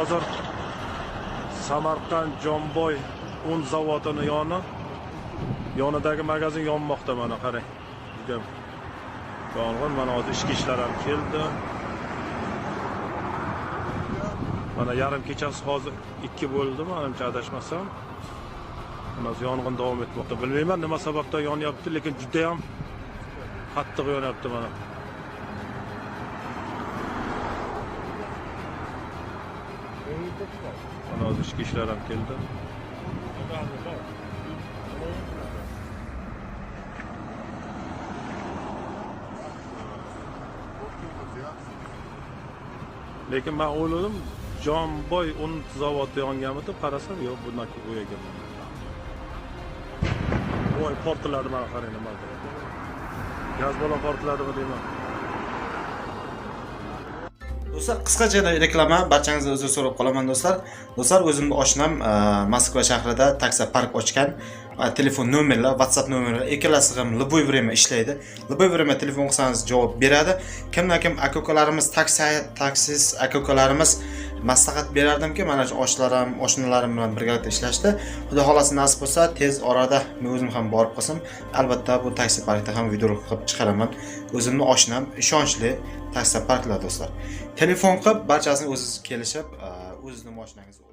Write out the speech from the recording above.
hozir Samarqand Jomboy un zavodini yonidagi magazin yonmoqda, mana qarang. Juda yong'in, mana hozir ishga ishlar ham keldi. Mana yarim kechasi hozir 2 bo'ldi, menimcha adashmasam. Mana yong'in davom etmoqda. Bilmayman nima sababdan yonyapti, lekin juda ham qattiq yonyapti mana. Mana hozir ishga ishlar ham keldi. Lekin men o'yladim, Jomboy un zavodi yonganmi deb qarasam, yo'q, bunaki u ekan. Voy, portladi, mana qarang nima. Gaz balon portladimi deyman. Do'stlar, qisqacha reklama, barchangizdan uzr so'rab qolaman do'stlar. Do'stlar, o'zimning oshnam Moskva shahrida taksi park ochgan. Telefon nomerlar, WhatsApp nomerlar ikkalasi ham любое время ishlaydi. Любое время telefon qilsangiz javob beradi. Kimdan-kim aka-ukalarimiz, taksis aka-ukalarimiz maslahat berardimki, mana shu oshnalarim bilan birgalikda ishlashdi. Xudo xolasa nasib bo'lsa, tez orada men o'zim ham borib qolsam, albatta bu taksi parkda ham video qilib chiqaraman. O'zimning oshnam ishonchli taksi parklar do'stlar. Telefon qilib barchasini o'zingiz kelishib, o'zingizning mashinangizni